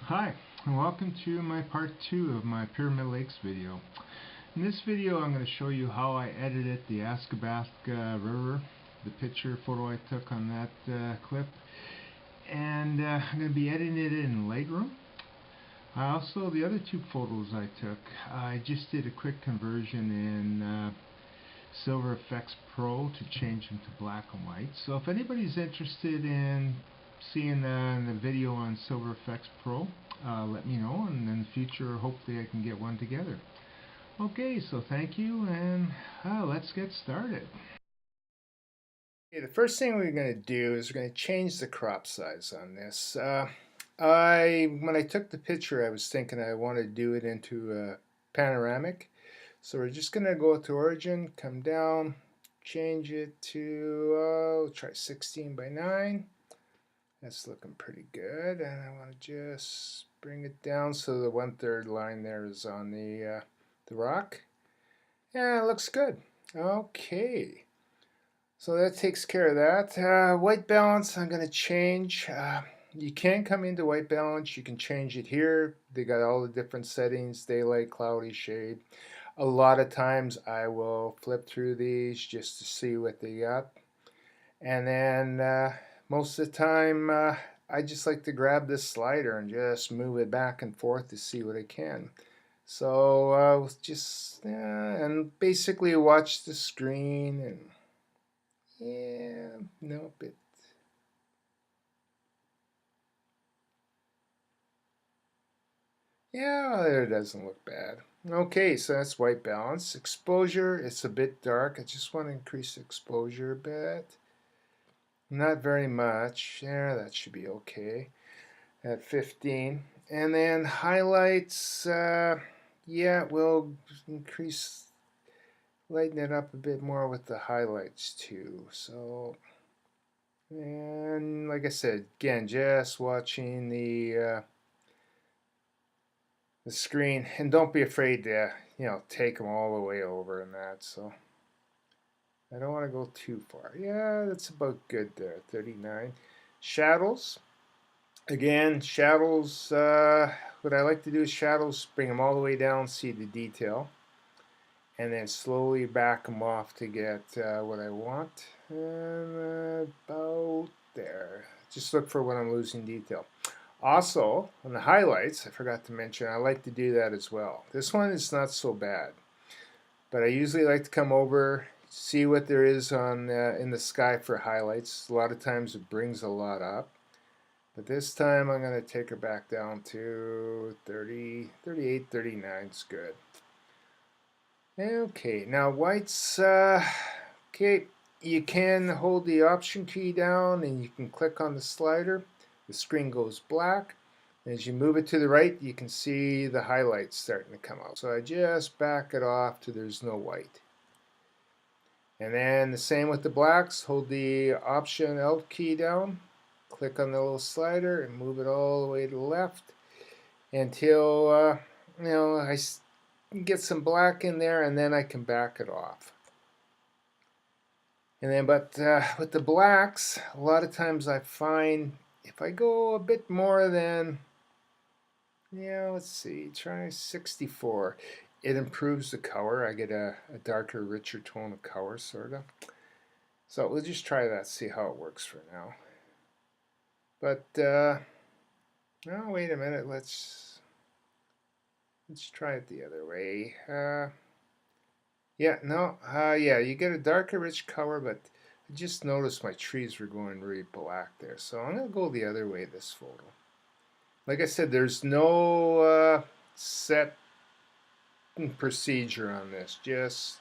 Hi, and welcome to my part 2 of my Pyramid Lakes video. In this video I'm going to show you how I edited the Athabasca River, the photo I took on that clip, and I'm going to be editing it in Lightroom. Also, the other two photos I took, I just did a quick conversion in Silver Effects Pro to change them to black and white. So if anybody's interested in seeing the video on Silver Effects Pro, let me know, and in the future hopefully I can get one together. Okay, so thank you, and let's get started. Okay, the first thing we're going to do is we're going to change the crop size on this. When I took the picture, I was thinking I wanted to do it into a panoramic. So we're just going to go to origin, come down, change it to, try 16 by 9. That's looking pretty good. And I want to just bring it down so the 1/3 line there is on the rock. Yeah, it looks good. Okay. So that takes care of that. White balance, I'm going to change. You can come into white balance. You can change it here. They got all the different settings, daylight, cloudy, shade. A lot of times I will flip through these just to see what they got. And then most of the time I just like to grab this slider and just move it back and forth to see what I can. So just and basically watch the screen and nope, it doesn't look bad. Okay, so that's white balance. Exposure, it's a bit dark. I just want to increase the exposure a bit. Not very much. Yeah, that should be okay at 15. And then highlights, we'll increase, lighten it up a bit more with the highlights too. So, and like I said, again, just watching the screen, and don't be afraid to, take them all the way over and that. So I don't want to go too far. Yeah, that's about good there, 39. Shadows. Again, shadows, what I like to do is shadows, bring them all the way down, see the detail, and then slowly back them off to get what I want. And about there. Just look for when I'm losing detail. Also, on the highlights, I forgot to mention, I like to do that as well. This one is not so bad, but I usually like to come over, see what there is on in the sky for highlights. A lot of times it brings a lot up. But this time I'm going to take her back down to 30, 38, 39 is good. Okay, now whites, okay, you can hold the option key down and you can click on the slider. The screen goes black. As you move it to the right, you can see the highlights starting to come out. So I just back it off till there's no white. And then the same with the blacks. Hold the option Alt key down. Click on the little slider and move it all the way to the left until I get some black in there, and then I can back it off. And then, but with the blacks, a lot of times I find if I go a bit more than, let's see, try 64, it improves the color. I get a darker, richer tone of color, sort of. So we'll just try that, see how it works for now. But no, wait a minute. Let's try it the other way. You get a darker, rich color, but I just noticed my trees were going really black there, so I'm gonna go the other way this photo. Like I said, there's no set procedure on this. Just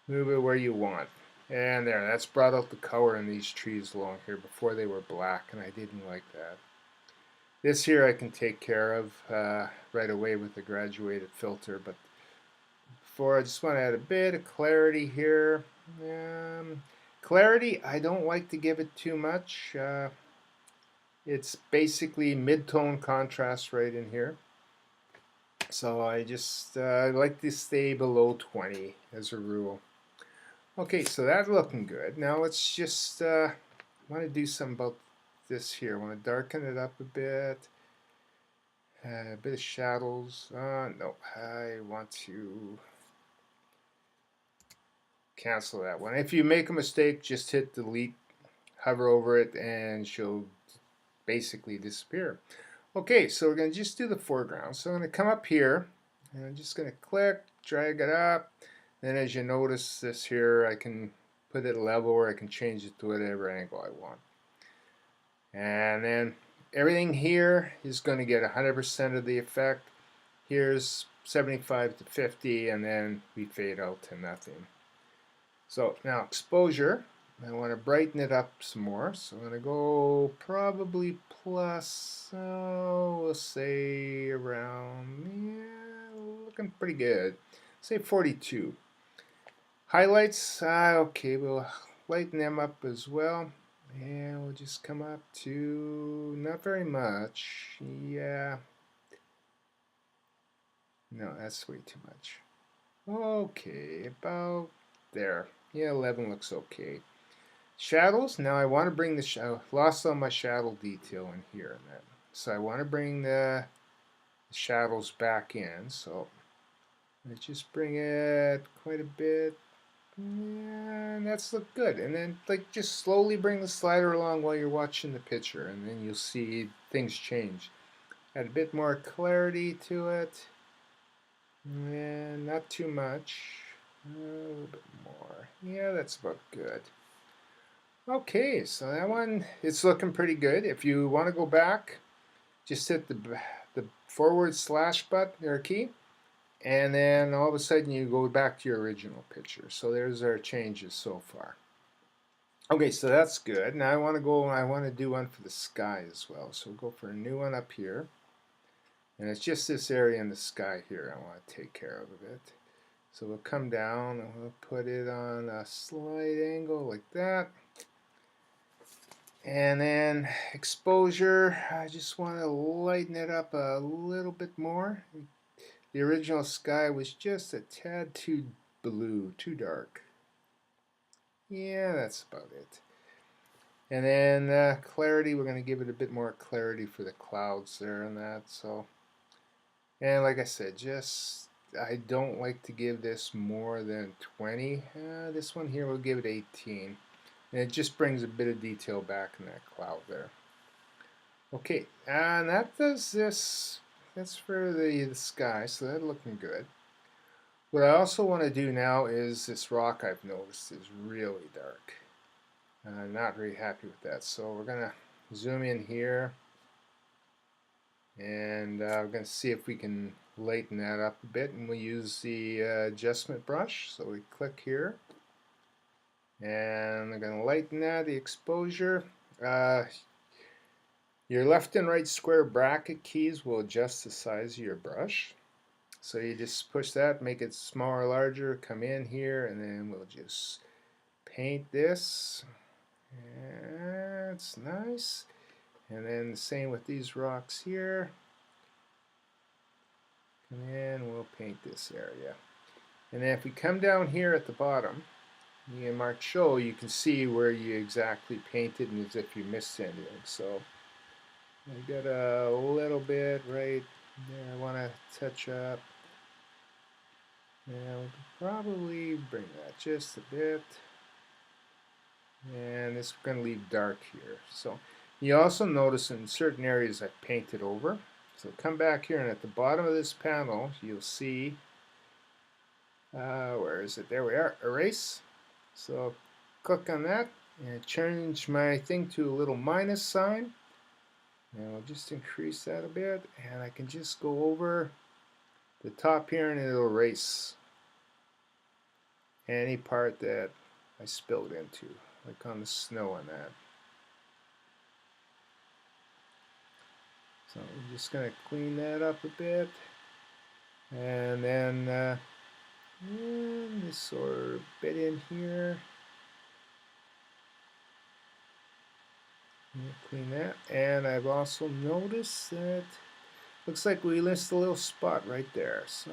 move it where you want. And there, that's brought out the color in these trees along here. Before they were black, and I didn't like that. This here I can take care of right away with the graduated filter, but before I just want to add a bit of clarity here. Clarity, I don't like to give it too much. It's basically mid-tone contrast right in here. So I just like to stay below 20 as a rule. Okay, so that's looking good. Now let's just want to do something about this here. I want to darken it up a bit. A bit of shadows. No, I want to cancel that one. If you make a mistake, just hit delete, hover over it, and she'll basically disappear. Okay, so we're going to just do the foreground. So I'm going to come up here, and I'm just going to click, drag it up. Then as you notice this here, I can put it level, or I can change it to whatever angle I want. And then everything here is going to get 100% of the effect. Here's 75 to 50, and then we fade out to nothing. So now exposure, I want to brighten it up some more. So I'm going to go probably plus, we'll say around, yeah, looking pretty good. Say 42. Highlights, okay, we'll lighten them up as well. And we'll just come up to not very much. Yeah. No, that's way too much. Okay, about there. Yeah, 11 looks okay. Shadows, now I want to bring the shadow, lost all my shadow detail in here. And that. So I want to bring the shadows back in. So let's just bring it quite a bit. Yeah, and that's look good. And then like just slowly bring the slider along while you're watching the picture, and then you'll see things change. Add a bit more clarity to it. And not too much. A little bit more. Yeah, that's about good. Okay, so that one, it's looking pretty good. If you want to go back, just hit the forward slash button or key, and then all of a sudden you go back to your original picture. So there's our changes so far. Okay, so that's good. Now I want to do one for the sky as well. So we'll go for a new one up here. And it's just this area in the sky here I want to take care of a bit. So we'll come down and we'll put it on a slight angle like that. And then exposure, I just want to lighten it up a little bit more. The original sky was just a tad too blue, too dark. Yeah, that's about it. And then clarity, we're going to give it a bit more clarity for the clouds there and that. So, and like I said, just I don't like to give this more than 20. This one here we'll give it 18. And it just brings a bit of detail back in that cloud there. Okay, and that does this. That's for the sky, so that's looking good. What I also want to do now is this rock I've noticed is really dark. I'm not very happy with that, so we're going to zoom in here. And we're going to see if we can lighten that up a bit, and we'll use the adjustment brush. So we click here, and I'm going to lighten that, the exposure. Your left and right square bracket keys will adjust the size of your brush. So you just push that, make it smaller or larger, come in here, and then we'll just paint this. That's nice. And then the same with these rocks here. Come in, we'll paint this area. And then if we come down here at the bottom, you can mark show, you can see where you exactly painted and as if you missed anything. So I got a little bit right there I want to touch up. Yeah, we can probably bring that just a bit. And this we're going to leave dark here. So you also notice in certain areas I've painted over. So come back here, and at the bottom of this panel you'll see, where is it? There we are, erase. So click on that and change my thing to a little minus sign. And I'll just increase that a bit, and I can just go over the top here and it'll erase any part that I spilled into, like on the snow and that. So I'm just going to clean that up a bit, and then this sort of bit in here. Clean that, and I've also noticed that looks like we missed a little spot right there. So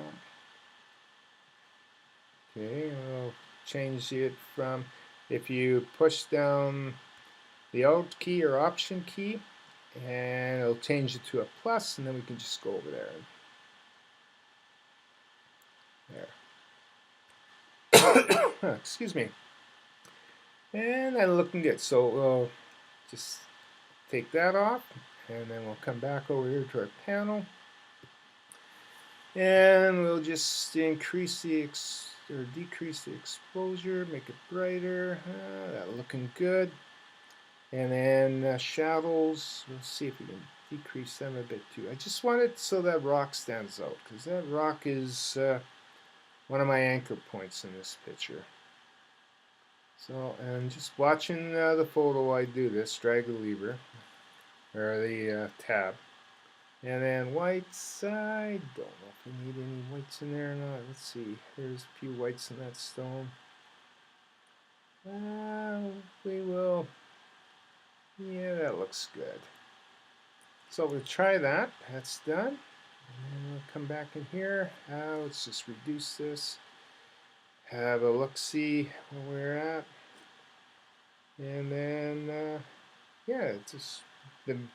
okay, I'll change it from, if you push down the Alt key or Option key, and it'll change it to a plus, and then we can just go over there. There. Excuse me. And that's looking good. So we'll just take that off, and then we'll come back over here to our panel, and we'll just increase the or decrease the exposure, make it brighter. That's looking good. And then shadows, we'll see if we can decrease them a bit too. I just want it so that rock stands out, because that rock is one of my anchor points in this picture. So, and just watching the photo, I do this, drag the lever, or the tab. And then whites, I don't know if we need any whites in there or not. Let's see, there's a few whites in that stone. We will, yeah, that looks good. So we'll try that, that's done. And we'll come back in here, let's just reduce this. Have a look-see where we're at. And then, yeah, it's just, and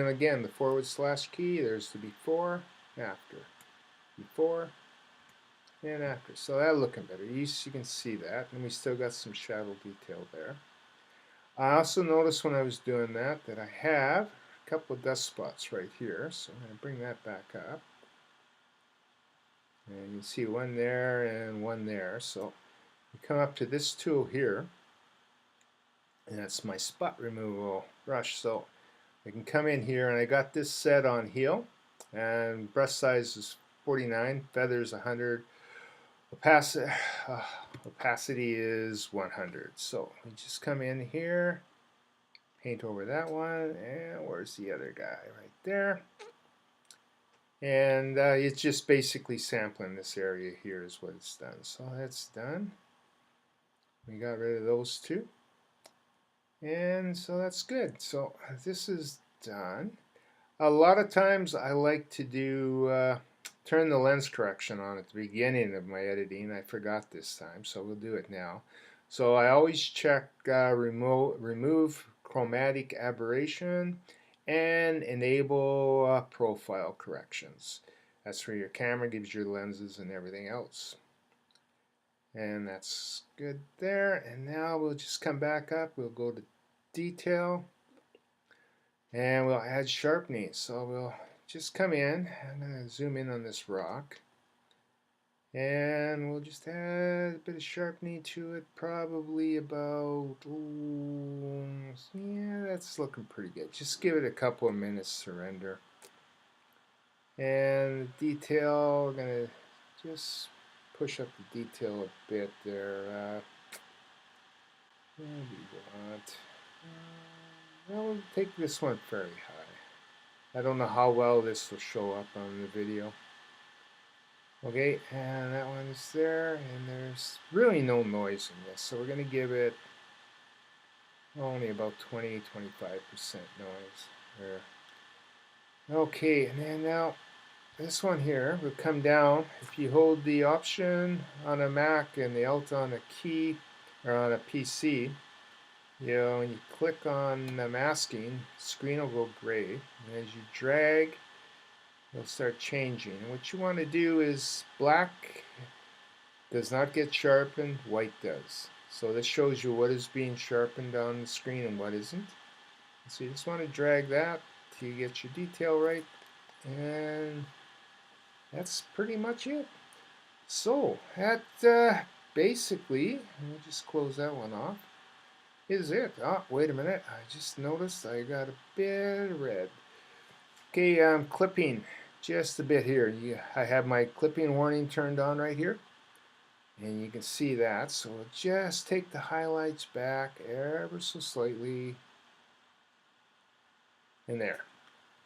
again, the // key, there's the before, after. Before, and after. So that's looking better. You can see that, and we still got some shadow detail there. I also noticed when I was doing that I have a couple of dust spots right here, so I'm going to bring that back up. And you can see one there and one there. So we come up to this tool here, and that's my spot removal brush. So I can come in here, and I got this set on heel, and brush size is 49, feathers 100, opacity is 100. So we just come in here, paint over that one, and where's the other guy? Right there. And it's just basically sampling this area here is what it's done. So that's done. We got rid of those two. And so that's good. So this is done. A lot of times I like to do turn the lens correction on at the beginning of my editing. I forgot this time, so we'll do it now. So I always check remove chromatic aberration and enable profile corrections. That's where your camera gives your lenses and everything else. And that's good there. And now we'll just come back up. We'll go to detail, and we'll add sharpening. So we'll just come in. I'm going to zoom in on this rock, and we'll just add a bit of sharpening to it, probably about, yeah, that's looking pretty good. Just give it a couple of minutes to render. And the detail, we're going to just push up the detail a bit there. Maybe want, we'll take this one very high. I don't know how well this will show up on the video. Okay, and that one's there, and there's really no noise in this, so we're going to give it only about 20-25% noise there. Okay, and then now this one here will come down. If you hold the Option on a Mac and the Alt on a key or on a PC, you know, when you click on the masking, the screen will go gray, and as you drag, it'll start changing. And what you want to do is black does not get sharpened, white does. So this shows you what is being sharpened on the screen and what isn't. So you just want to drag that till you get your detail right, and that's pretty much it. So that basically, we'll just close that one off, is it. Oh, wait a minute, I just noticed I got a bit of red. Okay, I'm clipping just a bit here. I have my clipping warning turned on right here, and you can see that. So we'll just take the highlights back ever so slightly, and there.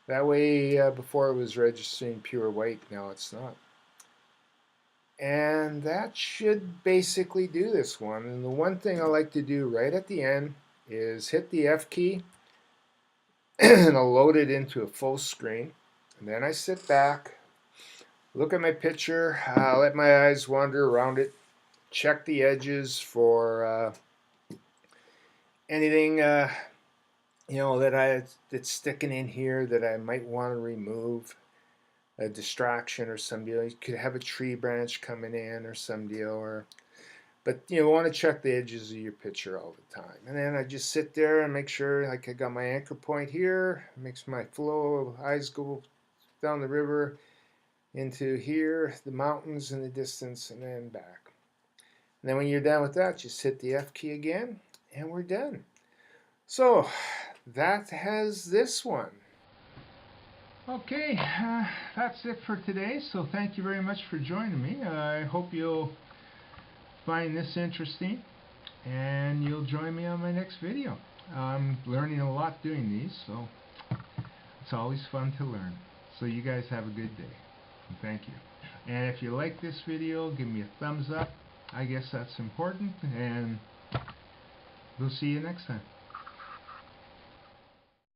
That way, before it was registering pure white, now it's not. And that should basically do this one. And the one thing I like to do right at the end is hit the F key, and I'll load it into a full screen. And then I sit back, look at my picture, let my eyes wander around it, check the edges for anything that's sticking in here that I might want to remove, a distraction or some deal. You could have a tree branch coming in or some deal, but you want to check the edges of your picture all the time. And then I just sit there and make sure, like, I got my anchor point here, makes my flow of eyes go down the river into here, the mountains in the distance, and then back. And then when you're done with that, just hit the F key again, and we're done. So that has this one. Okay, that's it for today. So thank you very much for joining me. I hope you'll find this interesting, and you'll join me on my next video. I'm learning a lot doing these, so it's always fun to learn. So you guys have a good day, and thank you. And if you like this video, give me a thumbs up. I guess that's important, and we'll see you next time.